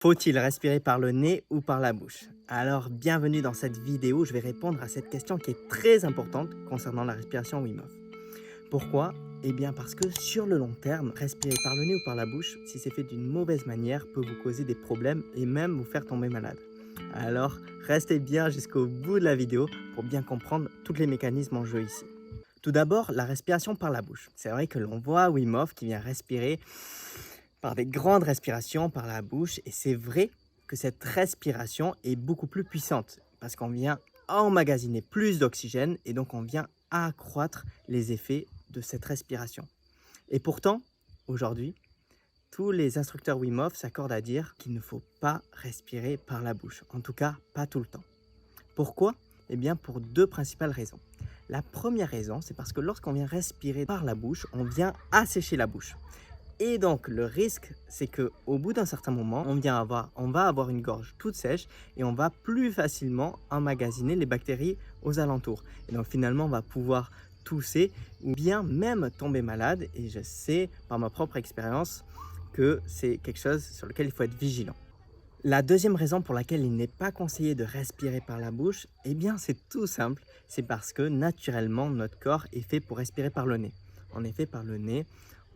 Faut-il respirer par le nez ou par la bouche? Alors, bienvenue dans cette vidéo, je vais répondre à cette question qui est très importante concernant la respiration Wim Hof. Pourquoi? Eh bien parce que sur le long terme, respirer par le nez ou par la bouche, si c'est fait d'une mauvaise manière, peut vous causer des problèmes et même vous faire tomber malade. Alors, restez bien jusqu'au bout de la vidéo pour bien comprendre tous les mécanismes en jeu ici. Tout d'abord, la respiration par la bouche. C'est vrai que l'on voit Wim Hof qui vient respirer par des grandes respirations par la bouche et c'est vrai que cette respiration est beaucoup plus puissante parce qu'on vient emmagasiner plus d'oxygène et donc on vient accroître les effets de cette respiration. Et pourtant, aujourd'hui, tous les instructeurs Wim Hof s'accordent à dire qu'il ne faut pas respirer par la bouche, en tout cas pas tout le temps. Pourquoi? Eh bien pour deux principales raisons. La première raison, c'est parce que lorsqu'on vient respirer par la bouche, on vient assécher la bouche. Et donc, le risque, c'est qu'au bout d'un certain moment, on va avoir une gorge toute sèche et on va plus facilement emmagasiner les bactéries aux alentours. Et donc, finalement, on va pouvoir tousser ou bien même tomber malade. Et je sais, par ma propre expérience, que c'est quelque chose sur lequel il faut être vigilant. La deuxième raison pour laquelle il n'est pas conseillé de respirer par la bouche, eh bien, c'est tout simple. C'est parce que naturellement, notre corps est fait pour respirer par le nez. En effet, par le nez,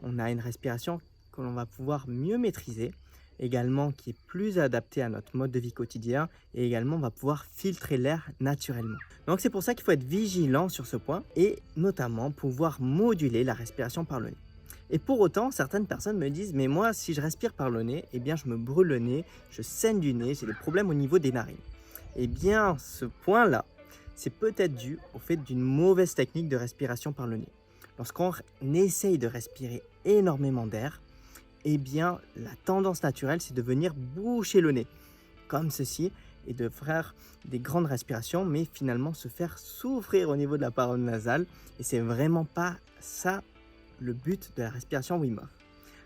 on a une respiration que l'on va pouvoir mieux maîtriser, également qui est plus adaptée à notre mode de vie quotidien et également on va pouvoir filtrer l'air naturellement. Donc c'est pour ça qu'il faut être vigilant sur ce point et notamment pouvoir moduler la respiration par le nez. Et pour autant, certaines personnes me disent mais moi si je respire par le nez, eh bien je me brûle le nez, je saigne du nez, j'ai des problèmes au niveau des narines. Eh bien ce point-là, c'est peut-être dû au fait d'une mauvaise technique de respiration par le nez. Lorsqu'on essaye de respirer énormément d'air, eh bien, la tendance naturelle, c'est de venir boucher le nez, comme ceci, et de faire des grandes respirations, mais finalement se faire souffrir au niveau de la paroi nasale. Et c'est vraiment pas ça le but de la respiration Wim Hof.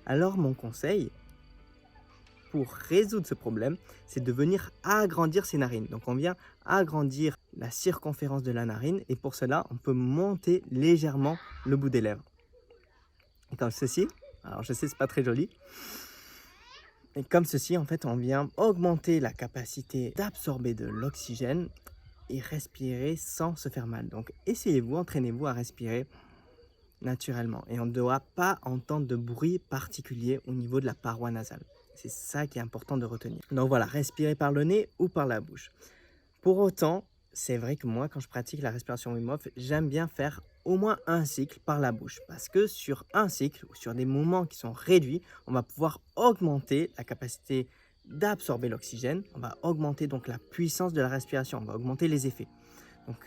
Alors, mon conseil, pour résoudre ce problème, c'est de venir agrandir ses narines. Donc on vient agrandir la circonférence de la narine et pour cela, on peut monter légèrement le bout des lèvres. Et comme ceci, alors je sais, c'est pas très joli. Et comme ceci, en fait, on vient augmenter la capacité d'absorber de l'oxygène et respirer sans se faire mal. Donc essayez-vous, entraînez-vous à respirer naturellement. Et on ne doit pas entendre de bruit particulier au niveau de la paroi nasale. C'est ça qui est important de retenir. Donc voilà, respirer par le nez ou par la bouche. Pour autant, c'est vrai que moi, quand je pratique la respiration Wim Hof, j'aime bien faire au moins un cycle par la bouche. Parce que sur un cycle, ou sur des moments qui sont réduits, on va pouvoir augmenter la capacité d'absorber l'oxygène. On va augmenter donc la puissance de la respiration. On va augmenter les effets. Donc,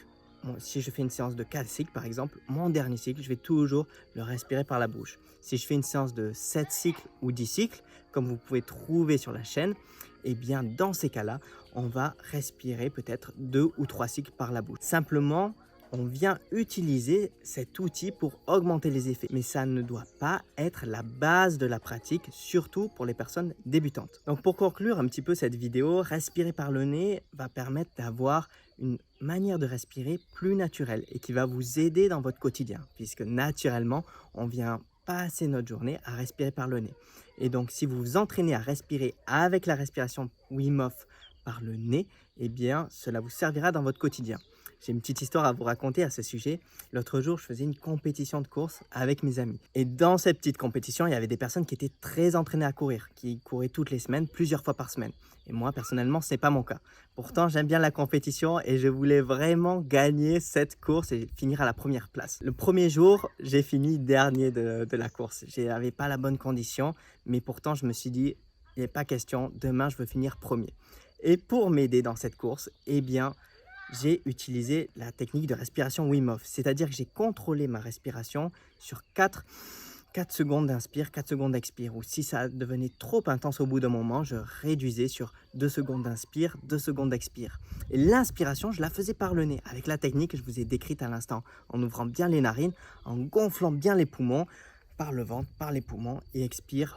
si je fais une séance de 4 cycles, par exemple, mon dernier cycle, je vais toujours le respirer par la bouche. Si je fais une séance de 7 cycles ou 10 cycles, comme vous pouvez trouver sur la chaîne, eh bien, dans ces cas-là, on va respirer peut-être 2 ou 3 cycles par la bouche. Simplement, on vient utiliser cet outil pour augmenter les effets. Mais ça ne doit pas être la base de la pratique, surtout pour les personnes débutantes. Donc pour conclure un petit peu cette vidéo, respirer par le nez va permettre d'avoir une manière de respirer plus naturelle et qui va vous aider dans votre quotidien, puisque naturellement, on vient passer notre journée à respirer par le nez. Et donc, si vous vous entraînez à respirer avec la respiration Wim Hof par le nez, eh bien, cela vous servira dans votre quotidien. J'ai une petite histoire à vous raconter à ce sujet. L'autre jour, je faisais une compétition de course avec mes amis. Et dans cette petite compétition, il y avait des personnes qui étaient très entraînées à courir, qui couraient toutes les semaines, plusieurs fois par semaine. Et moi, personnellement, ce n'est pas mon cas. Pourtant, j'aime bien la compétition et je voulais vraiment gagner cette course et finir à la première place. Le premier jour, j'ai fini dernier de la course. Je n'avais pas la bonne condition, mais pourtant, je me suis dit, il n'est pas question, demain, je veux finir premier. Et pour m'aider dans cette course, eh bien, j'ai utilisé la technique de respiration Wim Hof. C'est-à-dire que j'ai contrôlé ma respiration sur 4 secondes d'inspire, 4 secondes d'expire. Ou si ça devenait trop intense au bout d'un moment, je réduisais sur 2 secondes d'inspire, 2 secondes d'expire. Et l'inspiration, je la faisais par le nez, avec la technique que je vous ai décrite à l'instant, en ouvrant bien les narines, en gonflant bien les poumons, par le ventre, par les poumons, et expire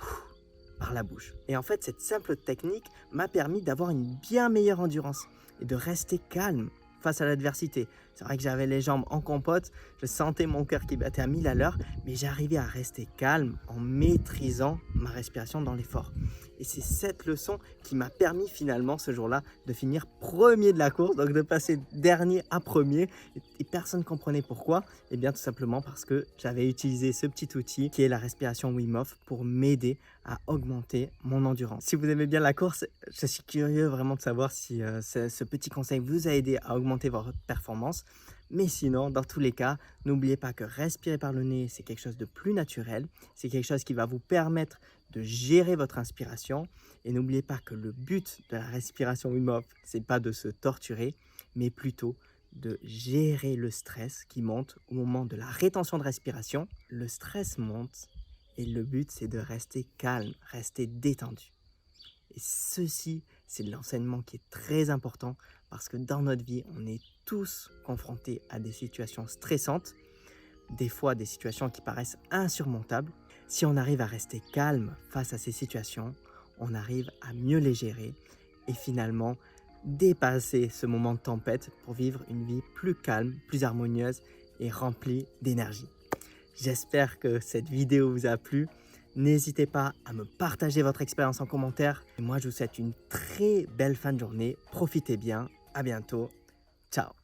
par la bouche. Et en fait, cette simple technique m'a permis d'avoir une bien meilleure endurance et de rester calme face à l'adversité. C'est vrai que j'avais les jambes en compote, je sentais mon cœur qui battait à 1000 à l'heure, mais j'arrivais à rester calme en maîtrisant ma respiration dans l'effort. Et c'est cette leçon qui m'a permis finalement ce jour-là de finir premier de la course, donc de passer dernier à premier. Et personne ne comprenait pourquoi. Eh bien tout simplement parce que j'avais utilisé ce petit outil qui est la respiration Wim Hof pour m'aider à augmenter mon endurance. Si vous aimez bien la course, je suis curieux vraiment de savoir si ce petit conseil vous a aidé à augmenter votre performance. Mais sinon, dans tous les cas, n'oubliez pas que respirer par le nez, c'est quelque chose de plus naturel. C'est quelque chose qui va vous permettre de gérer votre inspiration. Et n'oubliez pas que le but de la respiration Wim Hof, ce n'est pas de se torturer, mais plutôt de gérer le stress qui monte au moment de la rétention de respiration. Le stress monte et le but, c'est de rester calme, rester détendu. Et ceci, c'est l'enseignement qui est très important parce que dans notre vie, on est tous confrontés à des situations stressantes, des fois des situations qui paraissent insurmontables. Si on arrive à rester calme face à ces situations, on arrive à mieux les gérer et finalement dépasser ce moment de tempête pour vivre une vie plus calme, plus harmonieuse et remplie d'énergie. J'espère que cette vidéo vous a plu. N'hésitez pas à me partager votre expérience en commentaire. Et moi, je vous souhaite une très belle fin de journée. Profitez bien. À bientôt. Ciao.